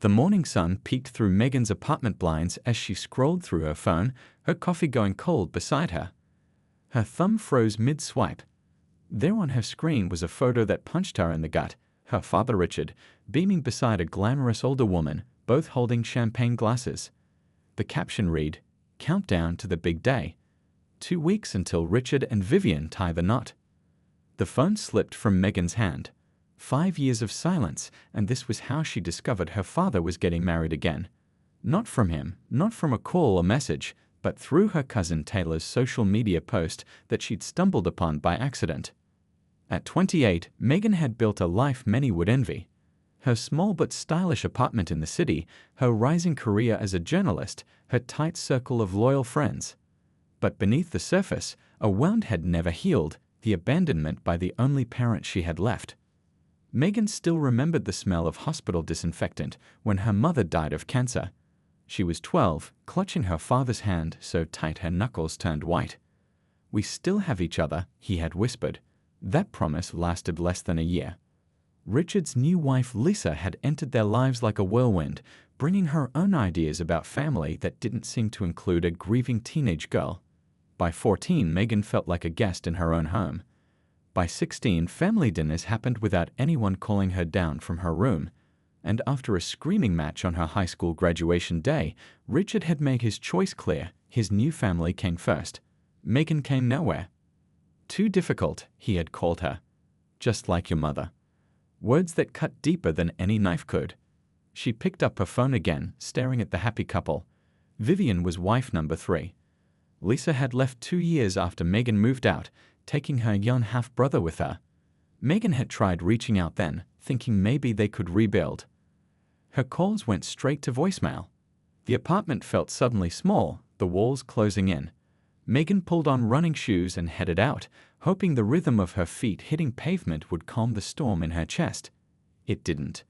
The morning sun peeked through Megan's apartment blinds as she scrolled through her phone, her coffee going cold beside her. Her thumb froze mid-swipe. There on her screen was a photo that punched her in the gut, her father Richard, beaming beside a glamorous older woman, both holding champagne glasses. The caption read, "Countdown to the big day. 2 weeks until Richard and Vivian tie the knot." The phone slipped from Megan's hand. 5 years of silence, and this was how she discovered her father was getting married again. Not from him, not from a call or message, but through her cousin Taylor's social media post that she'd stumbled upon by accident. At 28, Megan had built a life many would envy. Her small but stylish apartment in the city, her rising career as a journalist, her tight circle of loyal friends. But beneath the surface, a wound had never healed, the abandonment by the only parent she had left. Megan still remembered the smell of hospital disinfectant when her mother died of cancer. She was 12, clutching her father's hand so tight her knuckles turned white. "We still have each other," he had whispered. That promise lasted less than a year. Richard's new wife Lisa had entered their lives like a whirlwind, bringing her own ideas about family that didn't seem to include a grieving teenage girl. By 14, Megan felt like a guest in her own home. By 16, family dinners happened without anyone calling her down from her room. And after a screaming match on her high school graduation day, Richard had made his choice clear. His new family came first. Megan came nowhere. "Too difficult," he had called her. "Just like your mother." Words that cut deeper than any knife could. She picked up her phone again, staring at the happy couple. Vivian was wife number 3. Lisa had left 2 years after Megan moved out, taking her young half-brother with her. Megan had tried reaching out then, thinking maybe they could rebuild. Her calls went straight to voicemail. The apartment felt suddenly small, the walls closing in. Megan pulled on running shoes and headed out, hoping the rhythm of her feet hitting pavement would calm the storm in her chest. It didn't.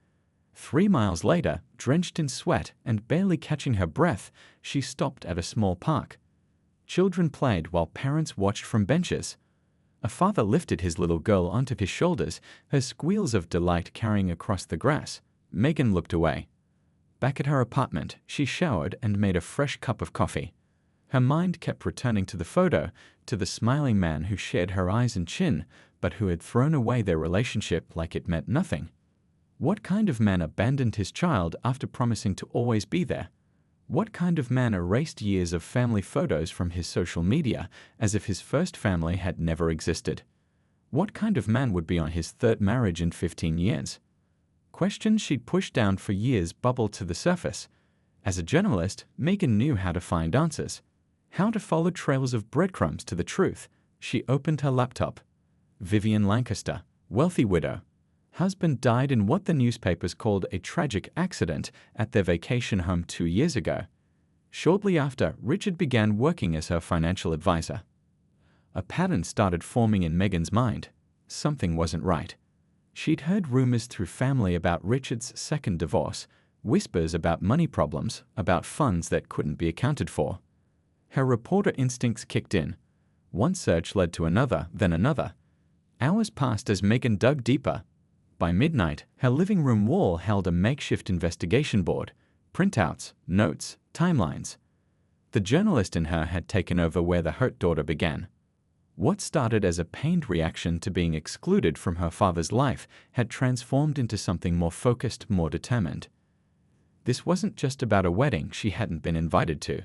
3 miles later, drenched in sweat and barely catching her breath, she stopped at a small park. Children played while parents watched from benches. A father lifted his little girl onto his shoulders, her squeals of delight carrying across the grass. Megan looked away. Back at her apartment, she showered and made a fresh cup of coffee. Her mind kept returning to the photo, to the smiling man who shared her eyes and chin, but who had thrown away their relationship like it meant nothing. What kind of man abandoned his child after promising to always be there? What kind of man erased years of family photos from his social media as if his first family had never existed? What kind of man would be on his 3rd marriage in 15 years? Questions she'd pushed down for years bubbled to the surface. As a journalist, Megan knew how to find answers. How to follow trails of breadcrumbs to the truth. She opened her laptop. Vivian Lancaster, wealthy widow. Husband died in what the newspapers called a tragic accident at their vacation home 2 years ago. Shortly after, Richard began working as her financial advisor. A pattern started forming in Megan's mind. Something wasn't right. She'd heard rumors through family about Richard's second divorce, whispers about money problems, about funds that couldn't be accounted for. Her reporter instincts kicked in. One search led to another, then another. Hours passed as Megan dug deeper. By midnight, her living room wall held a makeshift investigation board, printouts, notes, timelines. The journalist in her had taken over where the hurt daughter began. What started as a pained reaction to being excluded from her father's life had transformed into something more focused, more determined. This wasn't just about a wedding she hadn't been invited to.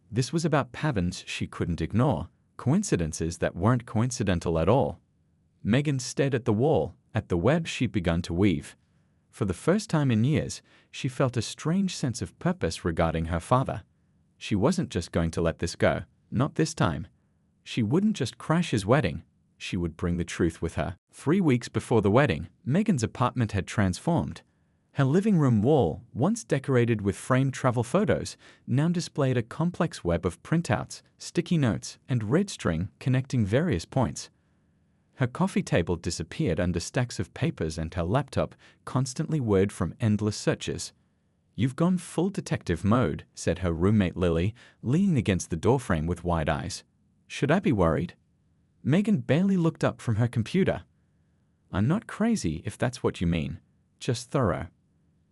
This was about patterns she couldn't ignore, coincidences that weren't coincidental at all. Megan stared at the wall, at the web she'd begun to weave. For the first time in years, she felt a strange sense of purpose regarding her father. She wasn't just going to let this go, not this time. She wouldn't just crash his wedding, she would bring the truth with her. 3 weeks before the wedding, Megan's apartment had transformed. Her living room wall, once decorated with framed travel photos, now displayed a complex web of printouts, sticky notes, and red string connecting various points. Her coffee table disappeared under stacks of papers and her laptop constantly whirred from endless searches. "You've gone full detective mode," said her roommate Lily, leaning against the doorframe with wide eyes. "Should I be worried?" Megan barely looked up from her computer. "I'm not crazy if that's what you mean. Just thorough."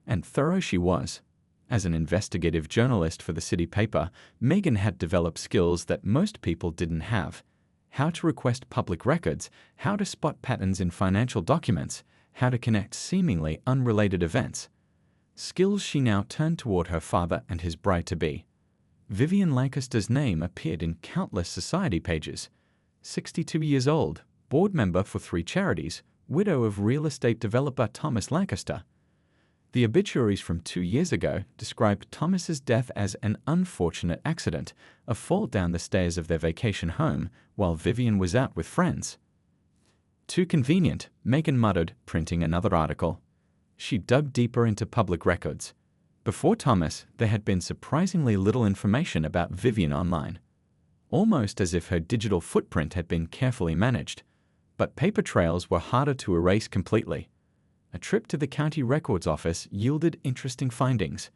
And thorough she was. As an investigative journalist for the city paper, Meghan had developed skills that most people didn't have. How to request public records, how to spot patterns in financial documents, how to connect seemingly unrelated events. Skills she now turned toward her father and his bride-to-be. Vivian Lancaster's name appeared in countless society pages. 62 years old, board member for 3 charities, widow of real estate developer Thomas Lancaster. The obituaries from 2 years ago described Thomas's death as an unfortunate accident, a fall down the stairs of their vacation home while Vivian was out with friends. Too convenient, Meghan muttered, printing another article. She dug deeper into public records. Before Thomas, there had been surprisingly little information about Vivian online, almost as if her digital footprint had been carefully managed. But paper trails were harder to erase completely. A trip to the county records office yielded interesting findings.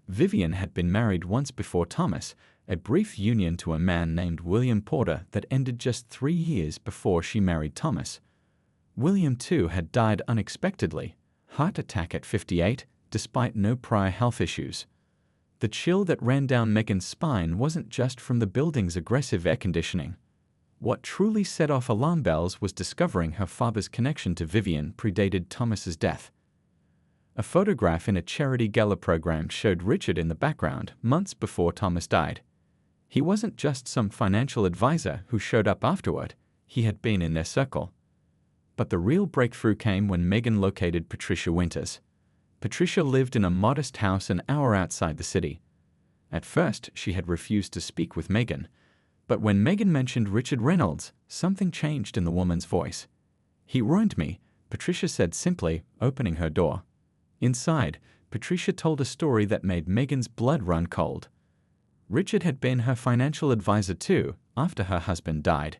Vivian had been married once before Thomas, a brief union to a man named William Porter that ended just 3 years before she married Thomas. William, too, had died unexpectedly, heart attack at 58, despite no prior health issues. The chill that ran down Meghan's spine wasn't just from the building's aggressive air conditioning. What truly set off alarm bells was discovering her father's connection to Vivian predated Thomas's death. A photograph in a charity gala program showed Richard in the background months before Thomas died. He wasn't just some financial advisor who showed up afterward, he had been in their circle. But the real breakthrough came when Meghan located Patricia Winters. Patricia lived in a modest house an hour outside the city. At first, she had refused to speak with Meghan, but when Meghan mentioned Richard Reynolds, something changed in the woman's voice. "He ruined me," Patricia said simply, opening her door. Inside, Patricia told a story that made Meghan's blood run cold. Richard had been her financial advisor too, after her husband died.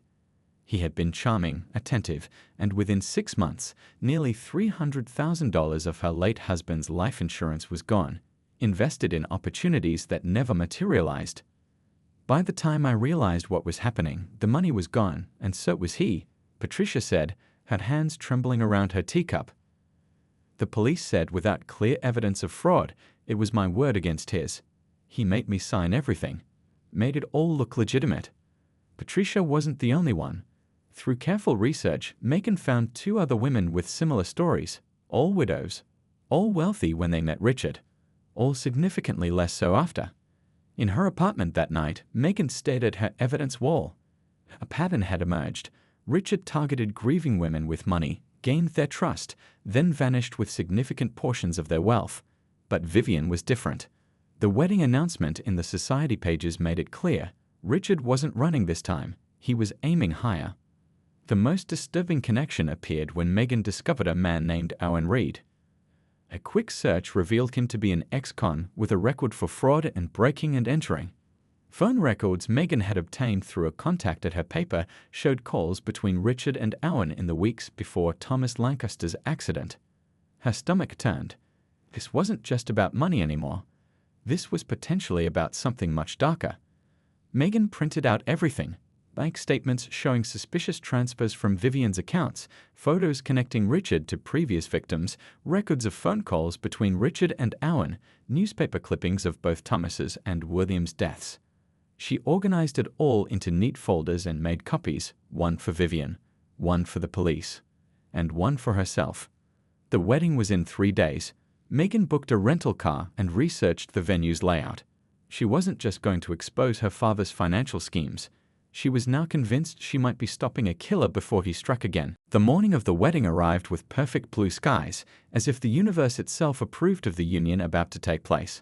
He had been charming, attentive, and within 6 months, nearly $300,000 of her late husband's life insurance was gone, invested in opportunities that never materialized. "By the time I realized what was happening, the money was gone, and so was he," Patricia said, her hands trembling around her teacup. "The police said without clear evidence of fraud, it was my word against his. He made me sign everything. Made it all look legitimate." Patricia wasn't the only one. Through careful research, Meghan found 2 other women with similar stories, all widows, all wealthy when they met Richard, all significantly less so after. In her apartment that night, Meghan stared at her evidence wall. A pattern had emerged. Richard targeted grieving women with money, gained their trust, then vanished with significant portions of their wealth. But Vivian was different. The wedding announcement in the society pages made it clear. Richard wasn't running this time. He was aiming higher. The most disturbing connection appeared when Meghan discovered a man named Owen Reed. A quick search revealed him to be an ex-con with a record for fraud and breaking and entering. Phone records Meghan had obtained through a contact at her paper showed calls between Richard and Owen in the weeks before Thomas Lancaster's accident. Her stomach turned. This wasn't just about money anymore. This was potentially about something much darker. Meghan printed out everything. Bank statements showing suspicious transfers from Vivian's accounts, photos connecting Richard to previous victims, records of phone calls between Richard and Owen, newspaper clippings of both Thomas's and William's deaths. She organized it all into neat folders and made copies, one for Vivian, one for the police, and one for herself. The wedding was in 3 days. Meghan booked a rental car and researched the venue's layout. She wasn't just going to expose her father's financial schemes. She was now convinced she might be stopping a killer before he struck again. The morning of the wedding arrived with perfect blue skies, as if the universe itself approved of the union about to take place.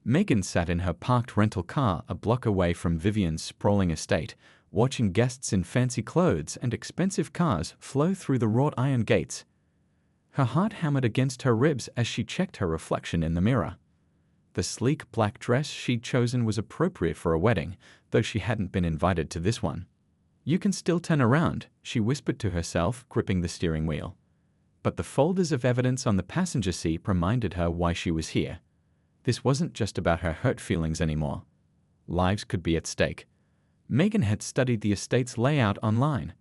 Meghan sat in her parked rental car a block away from Vivian's sprawling estate, watching guests in fancy clothes and expensive cars flow through the wrought iron gates. Her heart hammered against her ribs as she checked her reflection in the mirror. The sleek black dress she'd chosen was appropriate for a wedding, though she hadn't been invited to this one. "You can still turn around," she whispered to herself, gripping the steering wheel. But the folders of evidence on the passenger seat reminded her why she was here. This wasn't just about her hurt feelings anymore. Lives could be at stake. Meghan had studied the estate's layout online.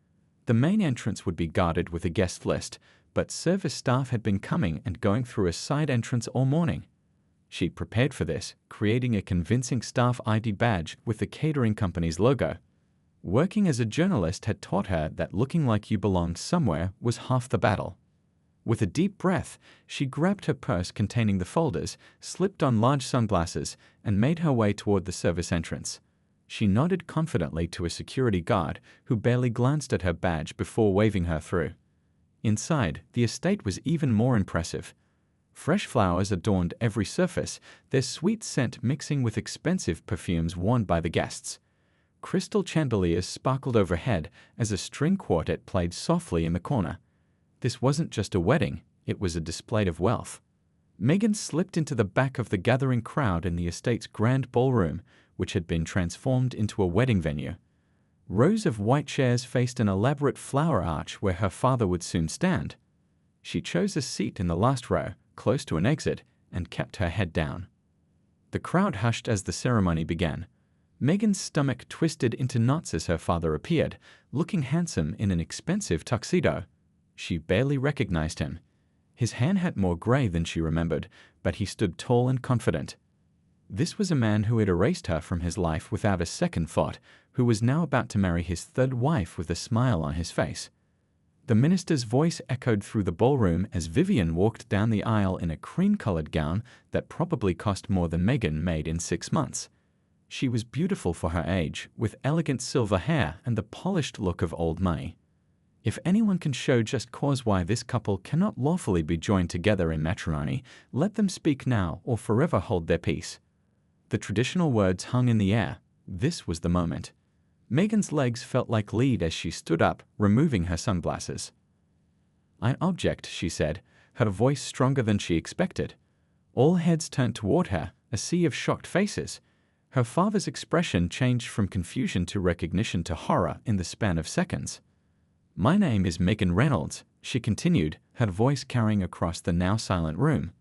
The main entrance would be guarded with a guest list, but service staff had been coming and going through a side entrance all morning. She'd prepared for this, creating a convincing staff ID badge with the catering company's logo. Working as a journalist had taught her that looking like you belonged somewhere was half the battle. With a deep breath, she grabbed her purse containing the folders, slipped on large sunglasses, and made her way toward the service entrance. She nodded confidently to a security guard who barely glanced at her badge before waving her through. Inside, the estate was even more impressive. Fresh flowers adorned every surface, their sweet scent mixing with expensive perfumes worn by the guests. Crystal chandeliers sparkled overhead as a string quartet played softly in the corner. This wasn't just a wedding, it was a display of wealth. Megan slipped into the back of the gathering crowd in the estate's grand ballroom, which had been transformed into a wedding venue. Rows of white chairs faced an elaborate flower arch where her father would soon stand. She chose a seat in the last row, close to an exit, and kept her head down. The crowd hushed as the ceremony began. Megan's stomach twisted into knots as her father appeared, looking handsome in an expensive tuxedo. She barely recognized him. His hair had more gray than she remembered, but he stood tall and confident. This was a man who had erased her from his life without a second thought, who was now about to marry his third wife with a smile on his face. The minister's voice echoed through the ballroom as Vivian walked down the aisle in a cream-colored gown that probably cost more than Megan made in 6 months. She was beautiful for her age, with elegant silver hair and the polished look of old money. If anyone can show just cause why this couple cannot lawfully be joined together in matrimony, let them speak now or forever hold their peace. The traditional words hung in the air. This was the moment. Megan's legs felt like lead as she stood up, removing her sunglasses. "I object," she said, her voice stronger than she expected. All heads turned toward her, a sea of shocked faces. Her father's expression changed from confusion to recognition to horror in the span of seconds. "My name is Megan Reynolds," she continued, her voice carrying across the now silent room.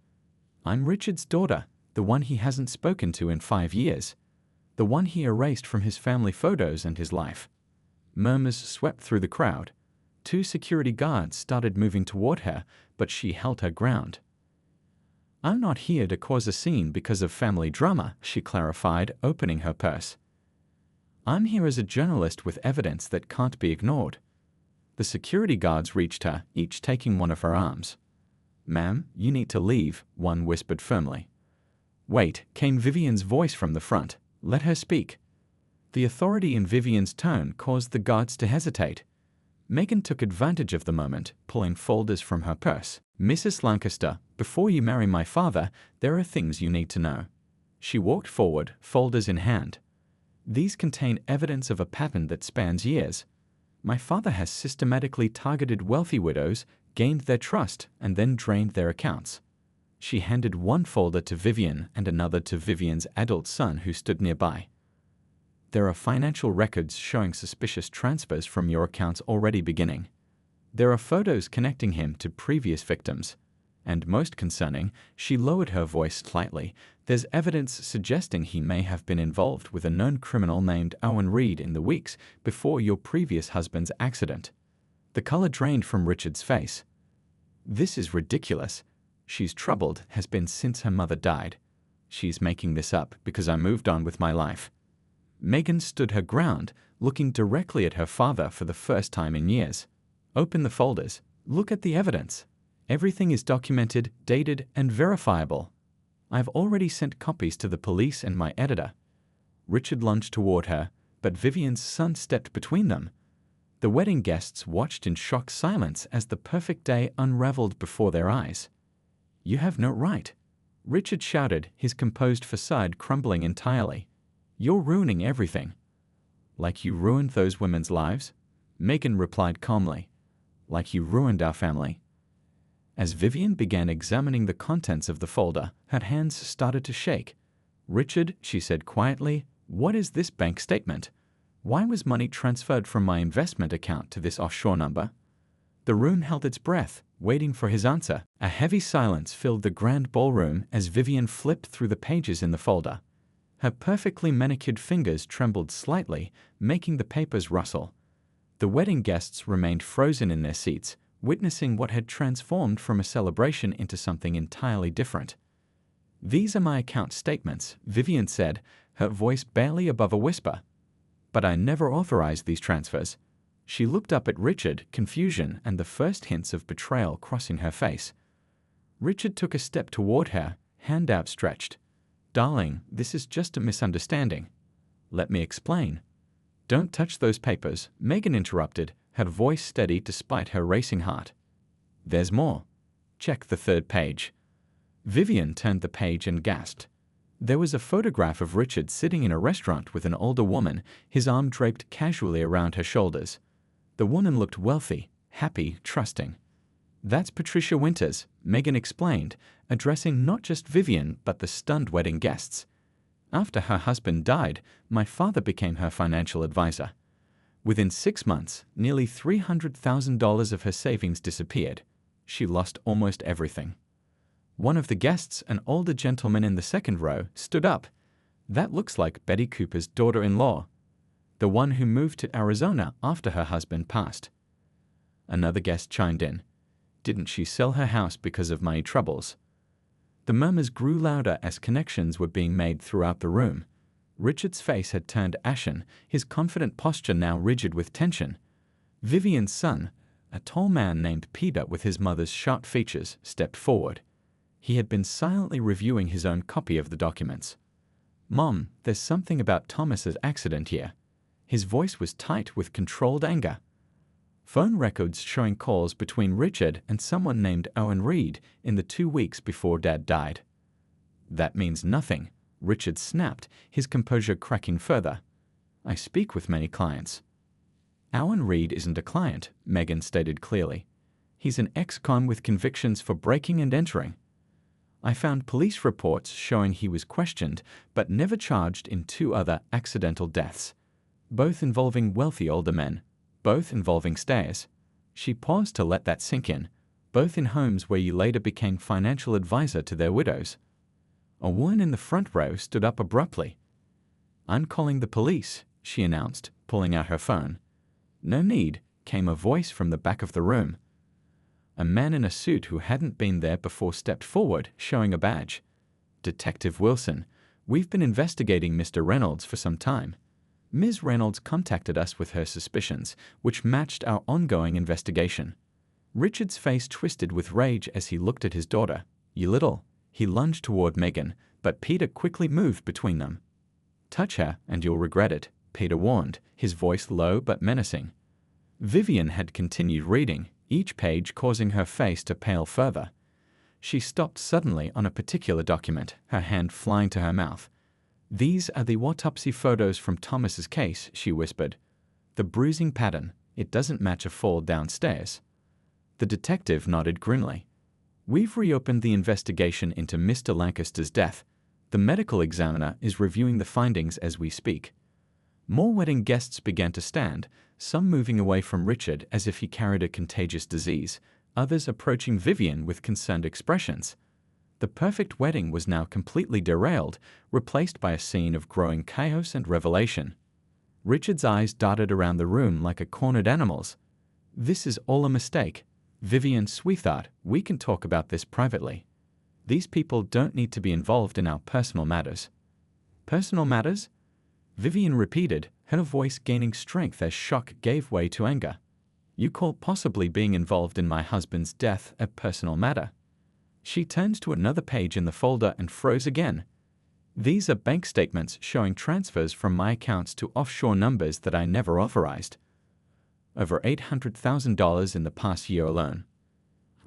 "I'm Richard's daughter, the one he hasn't spoken to in 5 years. The one he erased from his family photos and his life." Murmurs swept through the crowd. 2 security guards started moving toward her, but she held her ground. "I'm not here to cause a scene because of family drama," she clarified, opening her purse. "I'm here as a journalist with evidence that can't be ignored." The security guards reached her, each taking one of her arms. "Ma'am, you need to leave," one whispered firmly. "Wait," came Vivian's voice from the front. "Let her speak." The authority in Vivian's tone caused the guards to hesitate. Megan took advantage of the moment, pulling folders from her purse. "Mrs. Lancaster, before you marry my father, there are things you need to know." She walked forward, folders in hand. "These contain evidence of a pattern that spans years. My father has systematically targeted wealthy widows, gained their trust, and then drained their accounts." She handed one folder to Vivian and another to Vivian's adult son who stood nearby. "There are financial records showing suspicious transfers from your accounts already beginning. There are photos connecting him to previous victims. And most concerning," she lowered her voice slightly, "there's evidence suggesting he may have been involved with a known criminal named Owen Reed in the weeks before your previous husband's accident." The color drained from Richard's face. "This is ridiculous. She's troubled, has been since her mother died. She's making this up because I moved on with my life." Megan stood her ground, looking directly at her father for the first time in years. "Open the folders. Look at the evidence. Everything is documented, dated, and verifiable. I've already sent copies to the police and my editor." Richard lunged toward her, but Vivian's son stepped between them. The wedding guests watched in shocked silence as the perfect day unraveled before their eyes. "You have no right," Richard shouted, his composed facade crumbling entirely. "You're ruining everything." "Like you ruined those women's lives?" Megan replied calmly. "Like you ruined our family." As Vivian began examining the contents of the folder, her hands started to shake. "Richard," she said quietly, "what is this bank statement? Why was money transferred from my investment account to this offshore number?" The room held its breath, waiting for his answer. A heavy silence filled the grand ballroom as Vivian flipped through the pages in the folder. Her perfectly manicured fingers trembled slightly, making the papers rustle. The wedding guests remained frozen in their seats, witnessing what had transformed from a celebration into something entirely different. "These are my account statements," Vivian said, her voice barely above a whisper. "But I never authorized these transfers." She looked up at Richard, confusion and the first hints of betrayal crossing her face. Richard took a step toward her, hand outstretched. "Darling, this is just a misunderstanding. Let me explain." "Don't touch those papers," Megan interrupted, her voice steady despite her racing heart. "There's more. Check the third page." Vivian turned the page and gasped. There was a photograph of Richard sitting in a restaurant with an older woman, his arm draped casually around her shoulders. The woman looked wealthy, happy, trusting. "That's Patricia Winters," Megan explained, addressing not just Vivian but the stunned wedding guests. "After her husband died, my father became her financial advisor. Within 6 months, nearly $300,000 of her savings disappeared. She lost almost everything." One of the guests, an older gentleman in the second row, stood up. "That looks like Betty Cooper's daughter-in-law, the one who moved to Arizona after her husband passed." Another guest chimed in. "Didn't she sell her house because of money troubles?" The murmurs grew louder as connections were being made throughout the room. Richard's face had turned ashen, his confident posture now rigid with tension. Vivian's son, a tall man named Peter with his mother's sharp features, stepped forward. He had been silently reviewing his own copy of the documents. "Mom, there's something about Thomas's accident here." His voice was tight with controlled anger. Phone records showing calls between Richard and someone named Owen Reed in the 2 weeks before Dad died. "That means nothing," Richard snapped, his composure cracking further. "I speak with many clients." "Owen Reed isn't a client," Megan stated clearly. "He's an ex-con with convictions for breaking and entering. I found police reports showing he was questioned but never charged in 2 other accidental deaths, both involving wealthy older men, both involving stairs." She paused to let that sink in. "Both in homes where you later became financial advisor to their widows." A woman in the front row stood up abruptly. "I'm calling the police," she announced, pulling out her phone. "No need," came a voice from the back of the room. A man in a suit who hadn't been there before stepped forward, showing a badge. "Detective Wilson, we've been investigating Mr. Reynolds for some time. Ms. Reynolds contacted us with her suspicions, which matched our ongoing investigation." Richard's face twisted with rage as he looked at his daughter. "You little—" He lunged toward Megan, but Peter quickly moved between them. "Touch her and you'll regret it," Peter warned, his voice low but menacing. Vivian had continued reading, each page causing her face to pale further. She stopped suddenly on a particular document, her hand flying to her mouth. "These are the autopsy photos from Thomas's case," she whispered. "The bruising pattern, it doesn't match a fall downstairs." The detective nodded grimly. "We've reopened the investigation into Mr. Lancaster's death. The medical examiner is reviewing the findings as we speak." More wedding guests began to stand, some moving away from Richard as if he carried a contagious disease, others approaching Vivian with concerned expressions. The perfect wedding was now completely derailed, replaced by a scene of growing chaos and revelation. Richard's eyes darted around the room like a cornered animal's. "This is all a mistake. Vivian, sweetheart, we can talk about this privately. These people don't need to be involved in our personal matters." "Personal matters?" Vivian repeated, her voice gaining strength as shock gave way to anger. "You call possibly being involved in my husband's death a personal matter?" She turned to another page in the folder and froze again. "These are bank statements showing transfers from my accounts to offshore numbers that I never authorized. Over $800,000 in the past year alone."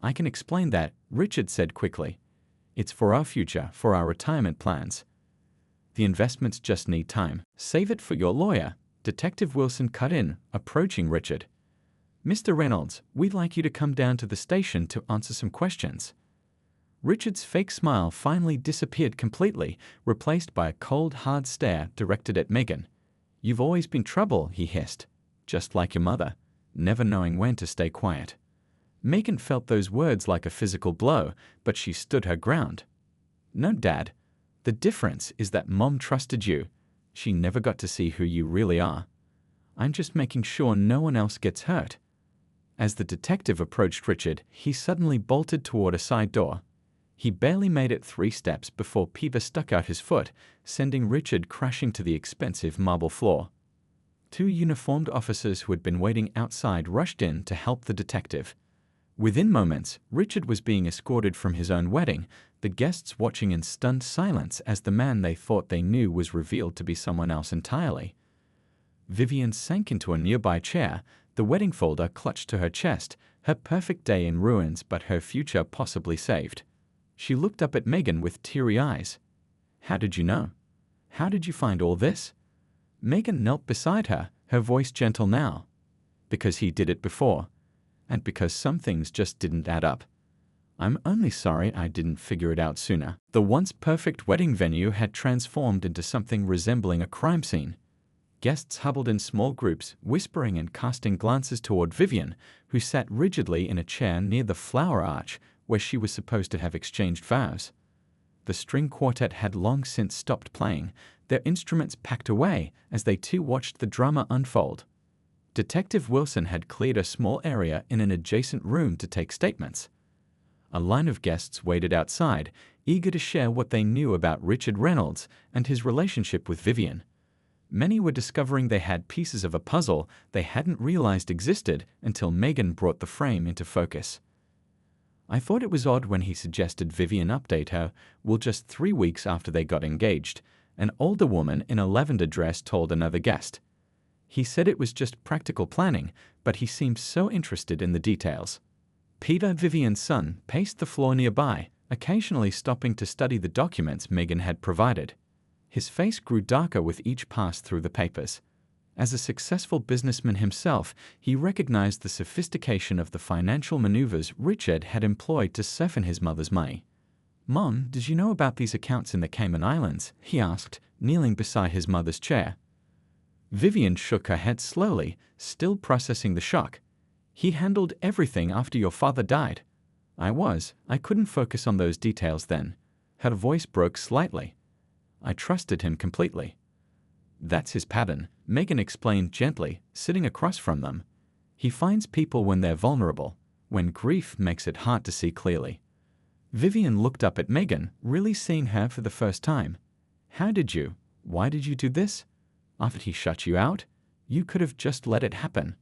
"I can explain that," Richard said quickly. "It's for our future, for our retirement plans." "The investments just need time. Save it for your lawyer," Detective Wilson cut in, approaching Richard. "Mr. Reynolds, we'd like you to come down to the station to answer some questions." Richard's fake smile finally disappeared completely, replaced by a cold, hard stare directed at Megan. "You've always been trouble," he hissed, "just like your mother, never knowing when to stay quiet." Megan felt those words like a physical blow, but she stood her ground. "No, Dad. The difference is that Mom trusted you. She never got to see who you really are. I'm just making sure no one else gets hurt." As the detective approached Richard, he suddenly bolted toward a side door. He barely made it 3 steps before Peever stuck out his foot, sending Richard crashing to the expensive marble floor. 2 uniformed officers who had been waiting outside rushed in to help the detective. Within moments, Richard was being escorted from his own wedding, the guests watching in stunned silence as the man they thought they knew was revealed to be someone else entirely. Vivian sank into a nearby chair, the wedding folder clutched to her chest, her perfect day in ruins but her future possibly saved. She looked up at Megan with teary eyes. "How did you know? How did you find all this?" Megan knelt beside her, her voice gentle now. "Because he did it before. And because some things just didn't add up. I'm only sorry I didn't figure it out sooner." The once perfect wedding venue had transformed into something resembling a crime scene. Guests huddled in small groups, whispering and casting glances toward Vivian, who sat rigidly in a chair near the flower arch where she was supposed to have exchanged vows. The string quartet had long since stopped playing, their instruments packed away as they too watched the drama unfold. Detective Wilson had cleared a small area in an adjacent room to take statements. A line of guests waited outside, eager to share what they knew about Richard Reynolds and his relationship with Vivian. Many were discovering they had pieces of a puzzle they hadn't realized existed until Megan brought the frame into focus. "I thought it was odd when he suggested Vivian update her will just 3 weeks after they got engaged," an older woman in a lavender dress told another guest. "He said it was just practical planning, but he seemed so interested in the details." Peter, Vivian's son, paced the floor nearby, occasionally stopping to study the documents Megan had provided. His face grew darker with each pass through the papers. As a successful businessman himself, he recognized the sophistication of the financial maneuvers Richard had employed to siphon his mother's money. "Mom, did you know about these accounts in the Cayman Islands?" he asked, kneeling beside his mother's chair. Vivian shook her head slowly, still processing the shock. "He handled everything after your father died." I couldn't focus on those details then." Her voice broke slightly. "I trusted him completely." "That's his pattern," Megan explained gently, sitting across from them. "He finds people when they're vulnerable, when grief makes it hard to see clearly." Vivian looked up at Megan, really seeing her for the first time. Why did you do this? After he shut you out? You could have just let it happen."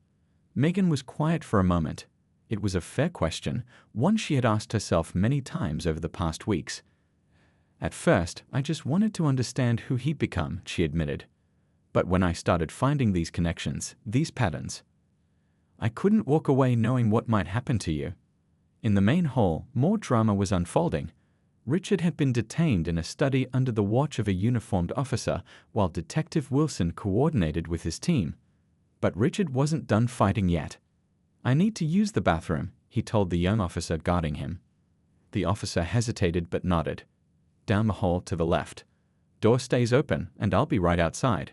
Megan was quiet for a moment. It was a fair question, one she had asked herself many times over the past weeks. "At first, I just wanted to understand who he'd become," she admitted. "But when I started finding these connections, these patterns, I couldn't walk away knowing what might happen to you." In the main hall, more drama was unfolding. Richard had been detained in a study under the watch of a uniformed officer while Detective Wilson coordinated with his team. But Richard wasn't done fighting yet. "I need to use the bathroom," he told the young officer guarding him. The officer hesitated but nodded. "Down the hall to the left. Door stays open, and I'll be right outside."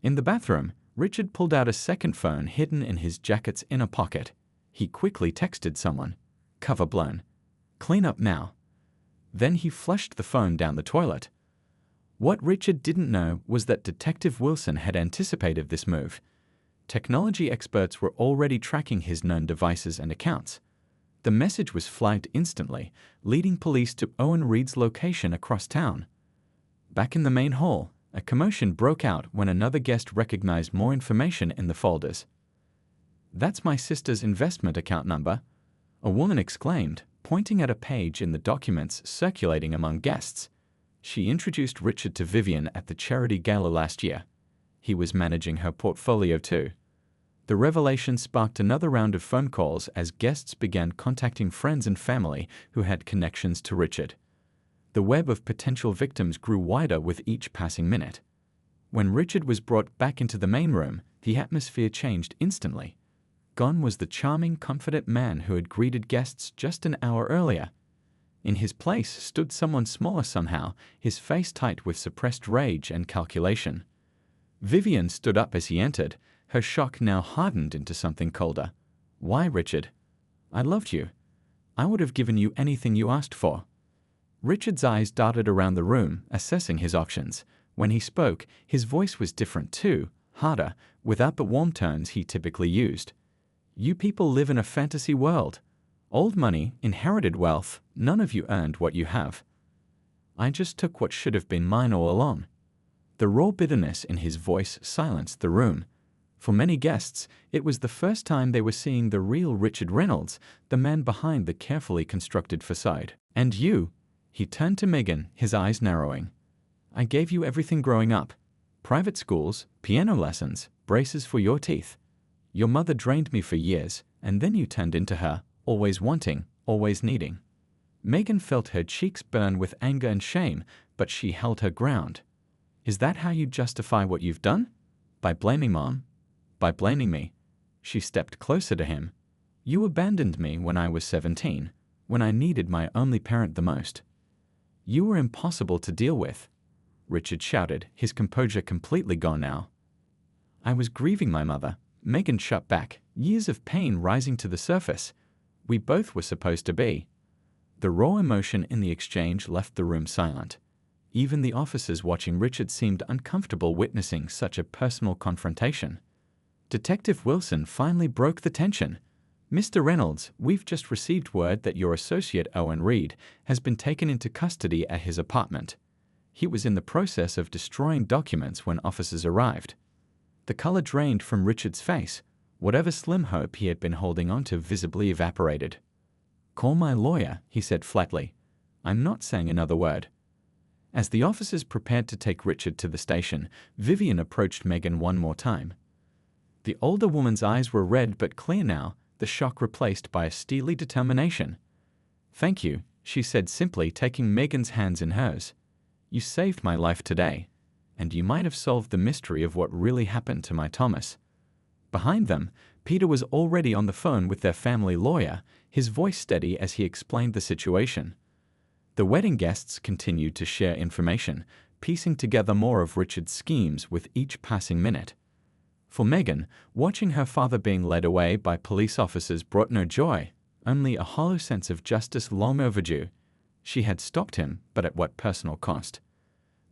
In the bathroom, Richard pulled out a second phone hidden in his jacket's inner pocket. He quickly texted someone. "Cover blown. Clean up now." Then he flushed the phone down the toilet. What Richard didn't know was that Detective Wilson had anticipated this move. Technology experts were already tracking his known devices and accounts. The message was flagged instantly, leading police to Owen Reed's location across town. Back in the main hall, a commotion broke out when another guest recognized more information in the folders. "That's my sister's investment account number," a woman exclaimed, pointing at a page in the documents circulating among guests. She introduced Richard to Vivian at the charity gala last year. He was managing her portfolio too. The revelation sparked another round of phone calls as guests began contacting friends and family who had connections to Richard. The web of potential victims grew wider with each passing minute. When Richard was brought back into the main room, the atmosphere changed instantly. Gone was the charming, confident man who had greeted guests just an hour earlier. In his place stood someone smaller somehow, his face tight with suppressed rage and calculation. Vivian stood up as he entered, her shock now hardened into something colder. "Why, Richard? I loved you. I would have given you anything you asked for." Richard's eyes darted around the room, assessing his options. When he spoke, his voice was different too, harder, without the warm tones he typically used. You people live in a fantasy world. Old money, inherited wealth, none of you earned what you have. I just took what should have been mine all along." The raw bitterness in his voice silenced the room. For many guests, it was the first time they were seeing the real Richard Reynolds, the man behind the carefully constructed facade. "And you?" He turned to Megan, his eyes narrowing. "I gave you everything growing up. Private schools, piano lessons, braces for your teeth. Your mother drained me for years, and then you turned into her, always wanting, always needing." Megan felt her cheeks burn with anger and shame, but she held her ground. "Is that how you justify what you've done? By blaming Mom? By blaming me?" She stepped closer to him. "You abandoned me when I was 17, when I needed my only parent the most. You were impossible to deal with," Richard shouted, his composure completely gone now. "I was grieving my mother," Megan shut back, years of pain rising to the surface. "We both were supposed to be." The raw emotion in the exchange left the room silent. Even the officers watching Richard seemed uncomfortable witnessing such a personal confrontation. Detective Wilson finally broke the tension. "Mr. Reynolds, we've just received word that your associate Owen Reed has been taken into custody at his apartment. He was in the process of destroying documents when officers arrived." The color drained from Richard's face. Whatever slim hope he had been holding on to visibly evaporated. "Call my lawyer," he said flatly. "I'm not saying another word." As the officers prepared to take Richard to the station, Vivian approached Megan one more time. The older woman's eyes were red but clear now, the shock replaced by a steely determination. "Thank you," she said simply, taking Megan's hands in hers. "You saved my life today, and you might have solved the mystery of what really happened to my Thomas." Behind them, Peter was already on the phone with their family lawyer, his voice steady as he explained the situation. The wedding guests continued to share information, piecing together more of Richard's schemes with each passing minute. For Megan, watching her father being led away by police officers brought no joy, only a hollow sense of justice long overdue. She had stopped him, but at what personal cost?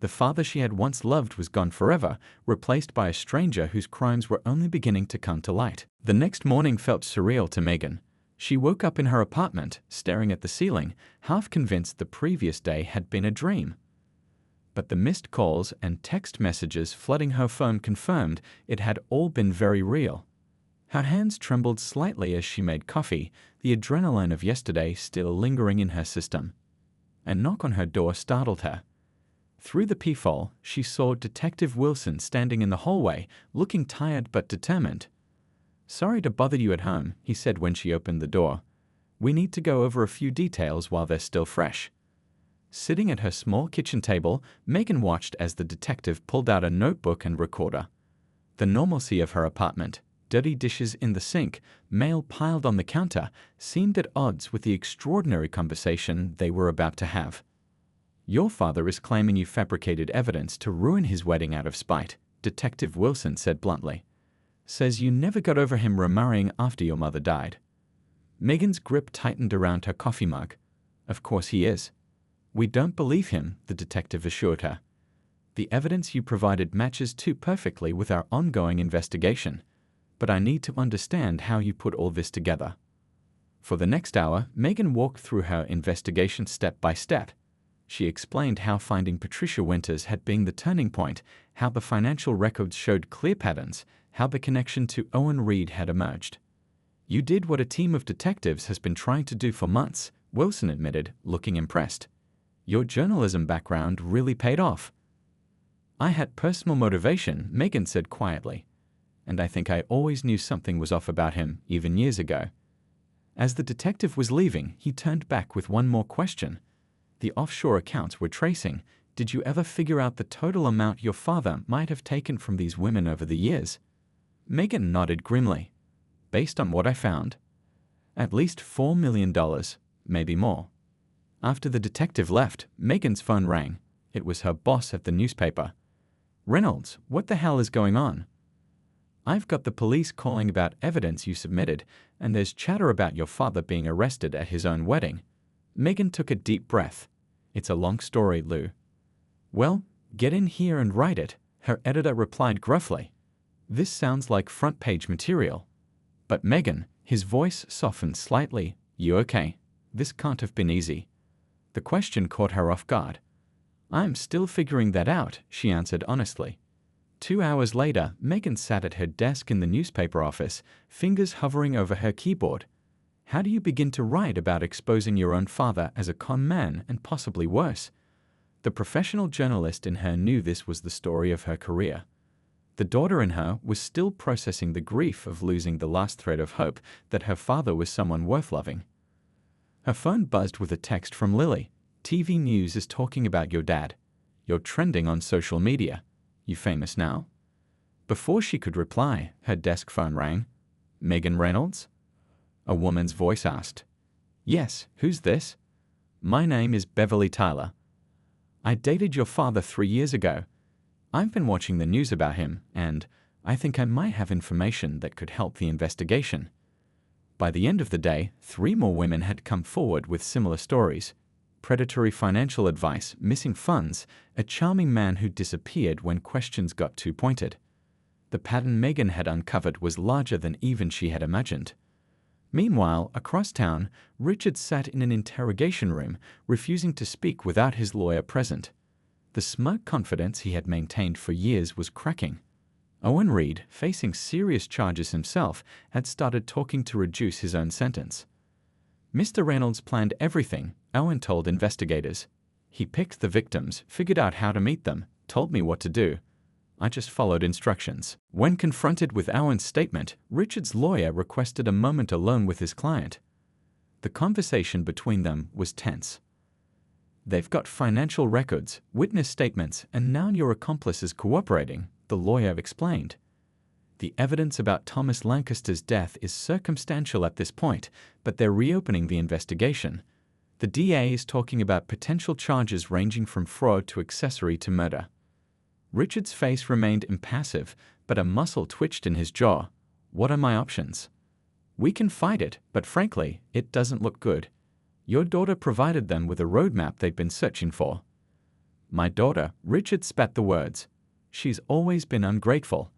The father she had once loved was gone forever, replaced by a stranger whose crimes were only beginning to come to light. The next morning felt surreal to Megan. She woke up in her apartment, staring at the ceiling, half convinced the previous day had been a dream. But the missed calls and text messages flooding her phone confirmed it had all been very real. Her hands trembled slightly as she made coffee, the adrenaline of yesterday still lingering in her system. A knock on her door startled her. Through the peephole, she saw Detective Wilson standing in the hallway, looking tired but determined. "Sorry to bother you at home," he said when she opened the door. "We need to go over a few details while they're still fresh." Sitting at her small kitchen table, Megan watched as the detective pulled out a notebook and recorder. The normalcy of her apartment, dirty dishes in the sink, mail piled on the counter, seemed at odds with the extraordinary conversation they were about to have. "Your father is claiming you fabricated evidence to ruin his wedding out of spite," Detective Wilson said bluntly. "Says you never got over him remarrying after your mother died." Megan's grip tightened around her coffee mug. "Of course he is." "We don't believe him," the detective assured her. "The evidence you provided matches too perfectly with our ongoing investigation. But I need to understand how you put all this together." For the next hour, Megan walked through her investigation step by step. She explained how finding Patricia Winters had been the turning point, how the financial records showed clear patterns, how the connection to Owen Reed had emerged. "You did what a team of detectives has been trying to do for months," Wilson admitted, looking impressed. "Your journalism background really paid off." "I had personal motivation," Megan said quietly. "And I think I always knew something was off about him, even years ago." As the detective was leaving, he turned back with one more question. "The offshore accounts we're tracing, did you ever figure out the total amount your father might have taken from these women over the years?" Megan nodded grimly. "Based on what I found, at least $4 million, maybe more." After the detective left, Megan's phone rang. It was her boss at the newspaper. "Reynolds, what the hell is going on?" "I've got the police calling about evidence you submitted, and there's chatter about your father being arrested at his own wedding." Megan took a deep breath. "It's a long story, Lou." "Well, get in here and write it," her editor replied gruffly. "This sounds like front-page material." "But Megan, His voice softened slightly. "You okay? This can't have been easy." The question caught her off guard. "I'm still figuring that out," she answered honestly. 2 hours later, Megan sat at her desk in the newspaper office, fingers hovering over her keyboard. How do you begin to write about exposing your own father as a con man and possibly worse? The professional journalist in her knew this was the story of her career. The daughter in her was still processing the grief of losing the last thread of hope that her father was someone worth loving. Her phone buzzed with a text from Lily. "TV News is talking about your dad. You're trending on social media. You famous now?" Before she could reply, her desk phone rang. "Megan Reynolds?" A woman's voice asked. "Yes, who's this?" "My name is Beverly Tyler. I dated your father 3 years ago. I've been watching the news about him, and I think I might have information that could help the investigation." By the end of the day, 3 more women had come forward with similar stories. Predatory financial advice, missing funds, a charming man who disappeared when questions got too pointed. The pattern Megan had uncovered was larger than even she had imagined. Meanwhile, across town, Richard sat in an interrogation room, refusing to speak without his lawyer present. The smug confidence he had maintained for years was cracking. Owen Reed, facing serious charges himself, had started talking to reduce his own sentence. "Mr. Reynolds planned everything," Owen told investigators. "He picked the victims, figured out how to meet them, told me what to do. I just followed instructions." When confronted with Owen's statement, Richard's lawyer requested a moment alone with his client. The conversation between them was tense. "They've got financial records, witness statements, and now your accomplice is cooperating," the lawyer explained. "The evidence about Thomas Lancaster's death is circumstantial at this point, but they're reopening the investigation. The DA is talking about potential charges ranging from fraud to accessory to murder." Richard's face remained impassive, but a muscle twitched in his jaw. "What are my options?" "We can fight it, but frankly, it doesn't look good. Your daughter provided them with a roadmap they'd been searching for." "My daughter," Richard spat the words. "She's always been ungrateful.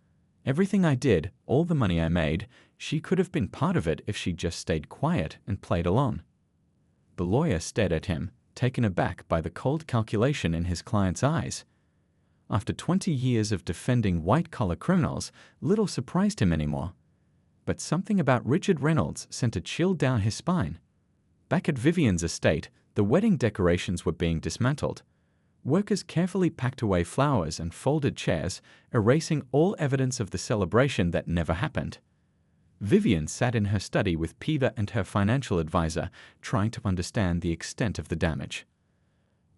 Everything I did, all the money I made, she could have been part of it if she just stayed quiet and played along." The lawyer stared at him, taken aback by the cold calculation in his client's eyes. After 20 years of defending white-collar criminals, little surprised him anymore. But something about Richard Reynolds sent a chill down his spine. Back at Vivian's estate, the wedding decorations were being dismantled. Workers carefully packed away flowers and folded chairs, erasing all evidence of the celebration that never happened. Vivian sat in her study with Piva and her financial advisor, trying to understand the extent of the damage.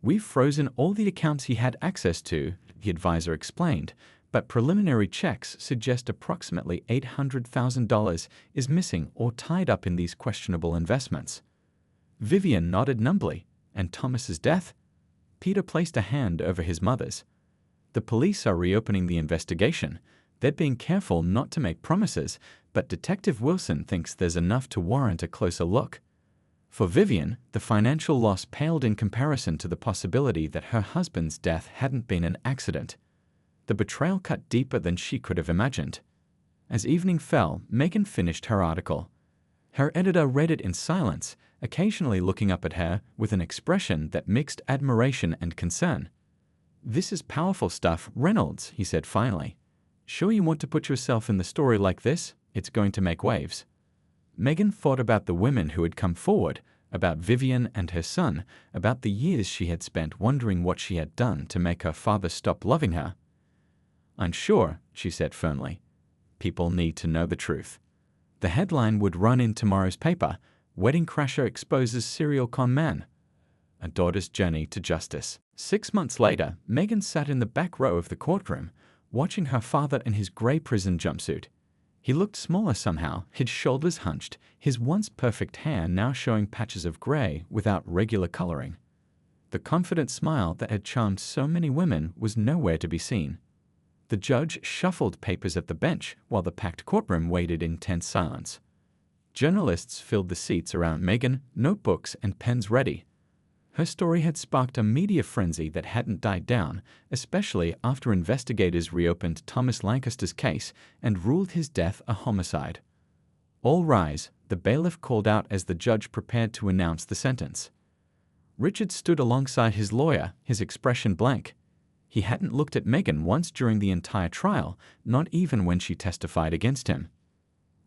"We've frozen all the accounts he had access to," the advisor explained, "but preliminary checks suggest approximately $800,000 is missing or tied up in these questionable investments." Vivian nodded numbly. "And Thomas's death?" Peter placed a hand over his mother's. "The police are reopening the investigation. They're being careful not to make promises, but Detective Wilson thinks there's enough to warrant a closer look." For Vivian, the financial loss paled in comparison to the possibility that her husband's death hadn't been an accident. The betrayal cut deeper than she could have imagined. As evening fell, Megan finished her article. Her editor read it in silence, occasionally looking up at her with an expression that mixed admiration and concern. "This is powerful stuff, Reynolds," he said finally. "Sure you want to put yourself in the story like this? It's going to make waves." Megan thought about the women who had come forward, about Vivian and her son, about the years she had spent wondering what she had done to make her father stop loving her. "Unsure," she said firmly. "People need to know the truth." The headline would run in tomorrow's paper: "Wedding Crasher Exposes Serial Con Man. A Daughter's Journey to Justice." 6 months later, Megan sat in the back row of the courtroom, watching her father in his gray prison jumpsuit. He looked smaller somehow, his shoulders hunched, his once perfect hair now showing patches of gray without regular coloring. The confident smile that had charmed so many women was nowhere to be seen. The judge shuffled papers at the bench while the packed courtroom waited in tense silence. Journalists filled the seats around Megan, notebooks and pens ready. Her story had sparked a media frenzy that hadn't died down, especially after investigators reopened Thomas Lancaster's case and ruled his death a homicide. All rise, the bailiff called out as the judge prepared to announce the sentence. Richard stood alongside his lawyer, his expression blank. He hadn't looked at Megan once during the entire trial, not even when she testified against him.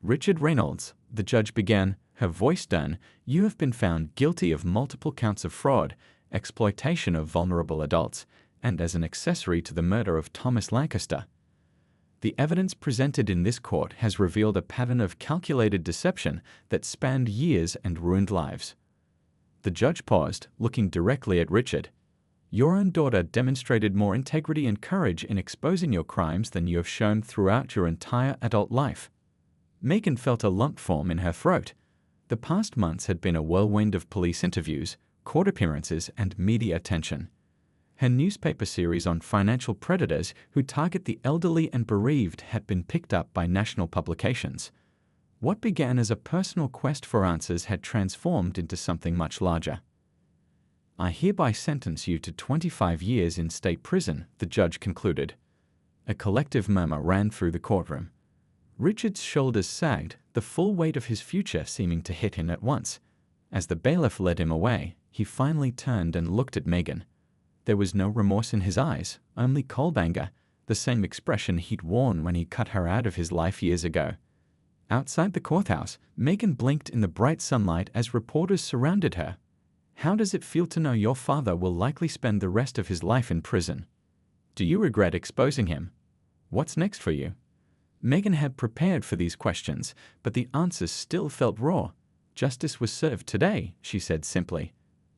"Richard Reynolds," the judge began, her voice stern, "you have been found guilty of multiple counts of fraud, exploitation of vulnerable adults, and as an accessory to the murder of Thomas Lancaster. The evidence presented in this court has revealed a pattern of calculated deception that spanned years and ruined lives." The judge paused, looking directly at Richard. "Your own daughter demonstrated more integrity and courage in exposing your crimes than you have shown throughout your entire adult life." Megan felt a lump form in her throat. The past months had been a whirlwind of police interviews, court appearances, and media attention. Her newspaper series on financial predators who target the elderly and bereaved had been picked up by national publications. What began as a personal quest for answers had transformed into something much larger. "I hereby sentence you to 25 years in state prison," the judge concluded. A collective murmur ran through the courtroom. Richard's shoulders sagged, the full weight of his future seeming to hit him at once. As the bailiff led him away, he finally turned and looked at Megan. There was no remorse in his eyes, only cold anger, the same expression he'd worn when he cut her out of his life years ago. Outside the courthouse, Megan blinked in the bright sunlight as reporters surrounded her. "How does it feel to know your father will likely spend the rest of his life in prison? Do you regret exposing him? What's next for you?" Megan had prepared for these questions, but the answers still felt raw. "Justice was served today," she said simply.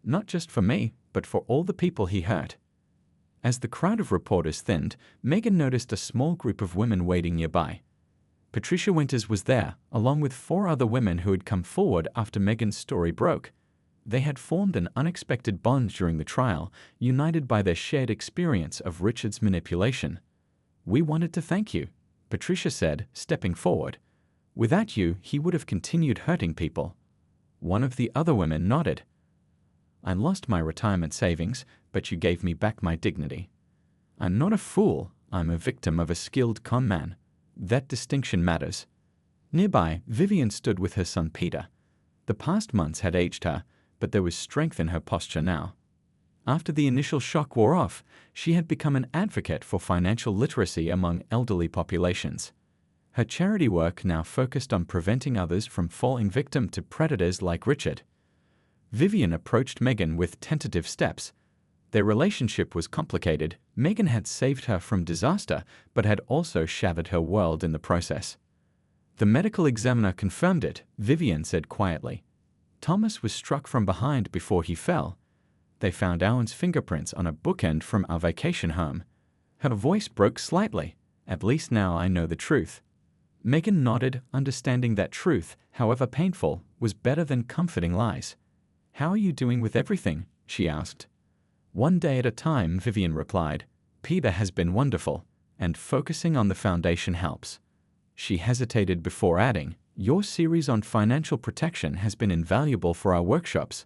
"Not just for me, but for all the people he hurt." As the crowd of reporters thinned, Megan noticed a small group of women waiting nearby. Patricia Winters was there, along with 4 other women who had come forward after Megan's story broke. They had formed an unexpected bond during the trial, united by their shared experience of Richard's manipulation. "We wanted to thank you," Patricia said, stepping forward. "Without you, he would have continued hurting people." One of the other women nodded. "I lost my retirement savings, but you gave me back my dignity. I'm not a fool, I'm a victim of a skilled con man. That distinction matters." Nearby, Vivian stood with her son Peter. The past months had aged her, but there was strength in her posture now. After the initial shock wore off, she had become an advocate for financial literacy among elderly populations. Her charity work now focused on preventing others from falling victim to predators like Richard. Vivian approached Megan with tentative steps. Their relationship was complicated. Megan had saved her from disaster, but had also shattered her world in the process. "The medical examiner confirmed it," Vivian said quietly. "Thomas was struck from behind before he fell. They found Owen's fingerprints on a bookend from our vacation home." Her voice broke slightly. "At least now I know the truth." Megan nodded, understanding that truth, however painful, was better than comforting lies. "How are you doing with everything?" she asked. "One day at a time," Vivian replied. "Peter has been wonderful, and focusing on the foundation helps." She hesitated before adding, "Your series on financial protection has been invaluable for our workshops."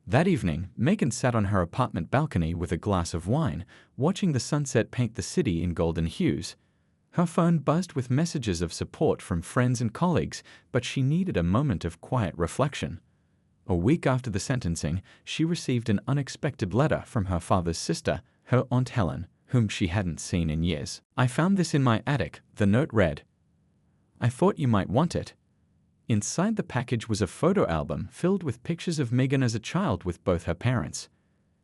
That evening, Megan sat on her apartment balcony with a glass of wine, watching the sunset paint the city in golden hues. Her phone buzzed with messages of support from friends and colleagues, but she needed a moment of quiet reflection. A week after the sentencing, she received an unexpected letter from her father's sister, her Aunt Helen, whom she hadn't seen in years. "I found this in my attic," the note read. "I thought you might want it." Inside the package was a photo album filled with pictures of Megan as a child with both her parents.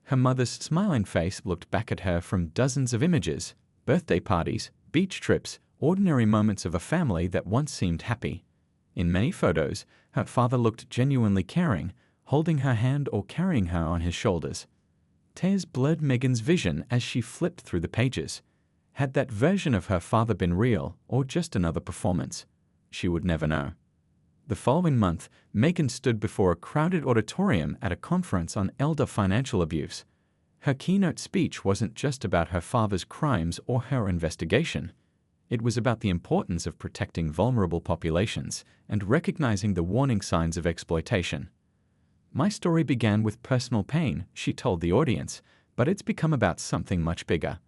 Her mother's smiling face looked back at her from dozens of images: birthday parties, beach trips, ordinary moments of a family that once seemed happy. In many photos, her father looked genuinely caring, holding her hand or carrying her on his shoulders. Tears blurred Megan's vision as she flipped through the pages. Had that version of her father been real, or just another performance? She would never know. The following month, Megan stood before a crowded auditorium at a conference on elder financial abuse. Her keynote speech wasn't just about her father's crimes or her investigation. It was about the importance of protecting vulnerable populations and recognizing the warning signs of exploitation. "My story began with personal pain," she told the audience, "but it's become about something much bigger.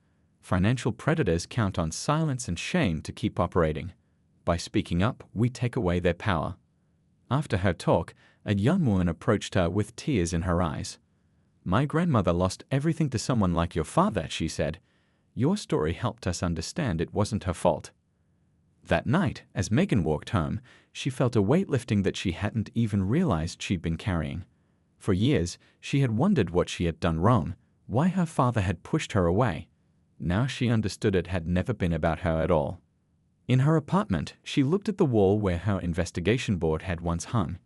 Financial predators count on silence and shame to keep operating. By speaking up, we take away their power. After her talk, a young woman approached her with tears in her eyes. My grandmother lost everything to someone like your father, she said. Your story helped us understand it wasn't her fault. That night, as Megan walked home, she felt a weight lifting that she hadn't even realized she'd been carrying. For years, she had wondered what she had done wrong, why her father had pushed her away. Now she understood it had never been about her at all. In her apartment, she looked at the wall where her investigation board had once hung.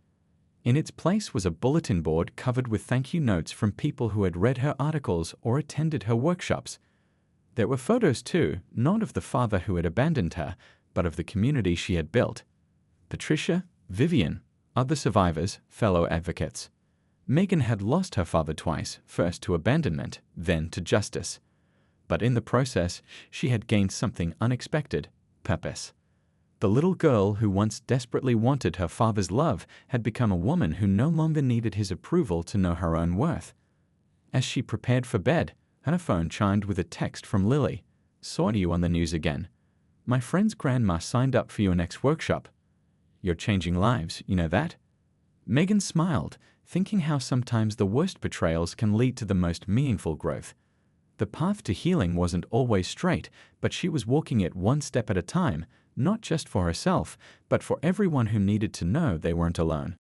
In its place was a bulletin board covered with thank you notes from people who had read her articles or attended her workshops. There were photos too, not of the father who had abandoned her, but of the community she had built. Patricia, Vivian, other survivors, fellow advocates. Megan had lost her father twice, first to abandonment, then to justice. But in the process, she had gained something unexpected: purpose. The little girl who once desperately wanted her father's love had become a woman who no longer needed his approval to know her own worth. As she prepared for bed, her phone chimed with a text from Lily. Saw you on the news again. My friend's grandma signed up for your next workshop. You're changing lives, you know that? Megan smiled, thinking how sometimes the worst betrayals can lead to the most meaningful growth. The path to healing wasn't always straight, but she was walking it one step at a time, not just for herself, but for everyone who needed to know they weren't alone.